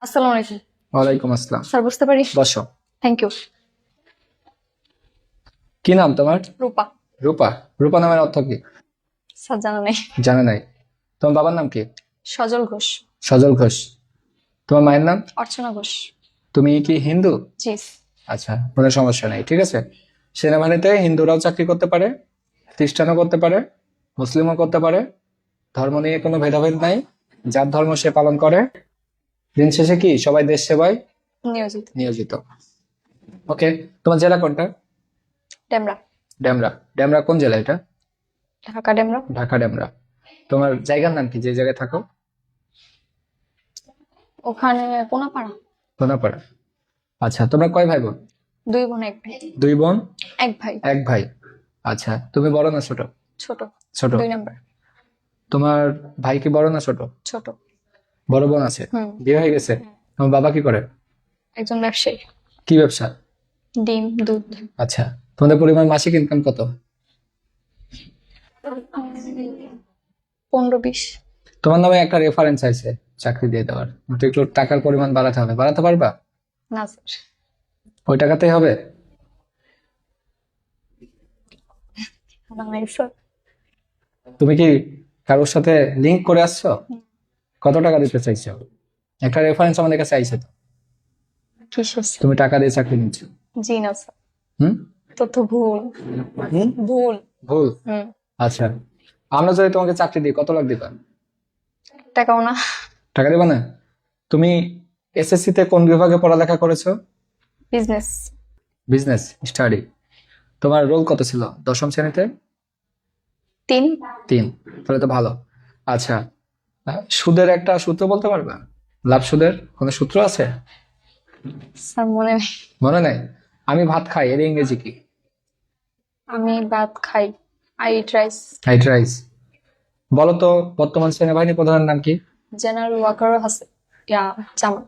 আসসালামু আলাইকুম। ওয়ালাইকুম আসসালাম। স্যার বুঝতে পারি? বসো। Thank you. কি নাম তোমার? রূপা। রূপা। রূপা নামের অর্থ কি? স্যার জানা নেই। জানা নাই। তোমার বাবার নাম কি? সজল ঘোষ। সজল ঘোষ। তোমার মায়ের নাম? অর্চনা ঘোষ। তুমি কি হিন্দু? জি। আচ্ছা, কোনো সমস্যা নাই, ঠিক আছে। সেনাবাহিনীতে হিন্দুরাও চাকরি করতে পারে, খ্রিস্টানও করতে পারে, মুসলিমও করতে পারে। ধর্ম নিয়ে কোনো ভেদাভেদ নাই, যার ধর্ম সে পালন করে। দিন শেষে কি সবাই দেশ সেবায় নিয়োজিত। নিয়োজিত। ওকে, তোমার জেলা কোনটা? ডেমরা। ডেমরা। ডেমরা কোন জেলা এটা? ঢাকা ডেমরা। ঢাকা ডেমরা। তোমার জায়গার নাম কি, যে জায়গায় থাকো? ওখানে কোনাপাড়া। সোনাপাড়া। আচ্ছা, তোমরা কয় ভাই বোন? 2 বোন 1 ভাই। 2 বোন 1 ভাই। 1 ভাই। আচ্ছা, তুমি বড় না ছোট? ছোট। ছোট। 2 নাম্বার। তোমার ভাই কি বড় না ছোট? ছোট। বড় বোন আছে, বিয়ে হয়ে গেছে? তোমার বাবা কি করে? একজন ব্যবসায়ী। কি ব্যবসা? ডিম দুধ। আচ্ছা, তোমাদের পরিবার মাসিক ইনকাম কত? 15-20। তোমার নামে একটা রেফারেন্স আছে চাকরি দিয়ে দেওয়ার, একটু টাকার পরিমাণ বাড়াতে হবে, বাড়াতে পারবা? না স্যার। ওই টাকাতেই হবে? নাই স্যার। তুমি কি কারোর সাথে লিংক করে আসছো? কত টাকা দিতে চাইছো? একটা রেফারেন্স আমাদের কাছে আইছে তো। কিসের স্যার? তুমি টাকা দিয়ে চাকরি নিচ্ছ। জি না স্যার। হুম তথ্য ভুল। হুম ভুল। ভুল। আচ্ছা, আমরা যদি তোমাকে চাকরি দিই কত লাখ দিবা? টাকাও না। টাকা দিবা না? তুমি এসএসসি তে কোন বিভাগে পড়ালেখা করেছো? বিজনেস। Business study. তোমার রোল কত ছিল 10ম শ্রেণীতে? 3। 3। তাহলে তো ভালো। আচ্ছা, সুদের একটা সূত্র বলতে পারবা? লাভ সুদের কোনো সূত্র আছে? স্যার মনে নেই। মনে নাই? আমি ভাত খাই এর ইংরেজি কি? আমি ভাত খাই। I eat rice. White rice. বলো তো, বর্তমান সেনাবাহিনী প্রধানের নাম কি? জেনারেল ওয়াকার হাসান। জামান।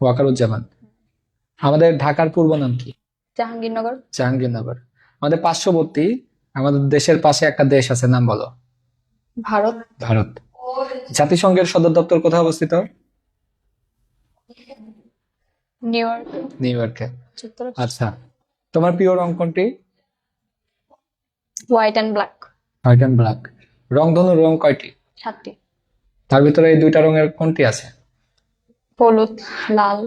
ওয়াকারুজ্জামান। আমাদের ঢাকার পূর্ব নাম কি? জাহাঙ্গীরনগর। জাহাঙ্গীরনগর। আমাদের পার্শ্ববর্তী, আমাদের দেশের পাশে একটা দেশ আছে, নাম বলো। ভারত। ভারত। জাতিসংঘের সদর দপ্তর কোথায় অবস্থিত? New York. নিউ ইয়র্কে। যুক্তরাষ্ট্র। আচ্ছা, তোমার প্রিয় রং কোনটি? White and black. White and black. রংধনুর রং কয়টি? 7টি। তার ভিতরে এই 2টা রঙের কোনটি আছে? হলুদ, লাল।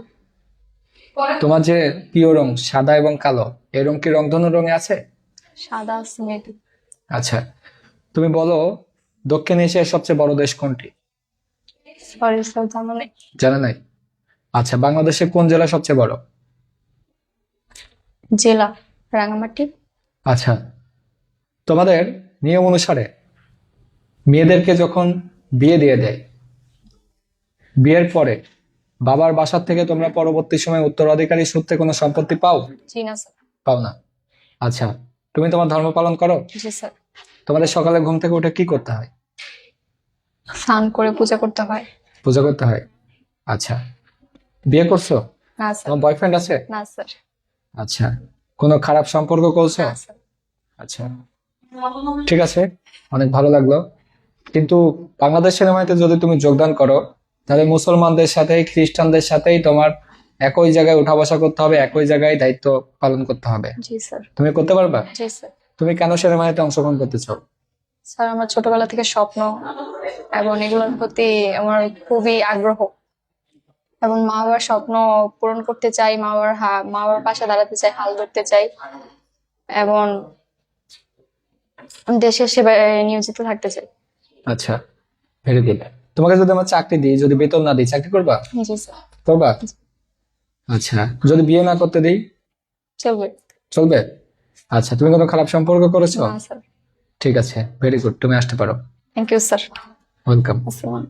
তোমার যে প্রিয় রং সাদা এবং কালো, এই রং কি রংধনুর রঙে আছে? সাদা সিমেন্ট। আচ্ছা, তুমি বলো, দক্ষিণ এশিয়ার সবচেয়ে বড় দেশ কোনটি? সরি স্যার জানা নেই। জানা নাই? আচ্ছা, বাংলাদেশের কোন জেলা সবচেয়ে বড়? জেলা রাঙামাটি। আচ্ছা, তোমাদের নিয়ম অনুসারে মেয়েদেরকে যখন বিয়ে দিয়ে দেয়, বিয়ের পরে বাবার বাসার থেকে তোমরা পরবর্তী সময় উত্তরাধিকারী সূত্রে কোনো সম্পত্তি পাও? জি না স্যার। পাও না। আচ্ছা, তুমি তোমার ধর্ম পালন করো? জি স্যার। তোমাদের সকালে ঘুম থেকে উঠে কি করতে হয়? স্নান করে পূজা করতে হয়। পূজা করতে হয়। আচ্ছা, বিয়ে করছো? না স্যার। তোমার বয়ফ্রেন্ড আছে? না স্যার। আচ্ছা, কোনো খারাপ সম্পর্ক করছো? না স্যার। আচ্ছা, ঠিক আছে, অনেক ভালো লাগলো। কিন্তু বাংলাদেশ সেনাবাহিনীতে যদি তুমি যোগদান করো, তাহলে মুসলমানদের সাথেই খ্রিস্টানদের সাথেই তোমার একই জায়গায় উঠা বসা করতে হবে, একই জায়গায় দায়িত্ব পালন করতে হবে। জি স্যার। তুমি করতে পারবা? জি স্যার। তুমি কেন সেনাবাহিনীতে অংশগ্রহণ করতে চাও? স্যার আমার ছোটবেলা থেকে স্বপ্ন এবং এগুলোর প্রতি আমার খুবই আগ্রহ, এবং মা বাবার স্বপ্ন পূরণ করতে চাই। মা বাবার পাশে দাঁড়াতে চাই, হাল ধরতে চাই, এবং দেশের সেবায় নিয়োজিত থাকতে চাই। আচ্ছা, ভেরি গুড। তোমাকে যদি আমার চাকরি দিই, যদি বেতন না দিই, চাকরি করবা? জি স্যার। করবা? আচ্ছা, যদি বিয়ে না করতে দিই? চলবে। চলবে। আচ্ছা, তুমি কোনো খারাপ সম্পর্ক করেছো? না স্যার। ঠিক আছে, ভেরি গুড, তুমি আসতে পারো। Thank you sir. ওয়েলকাম। আসসালাম।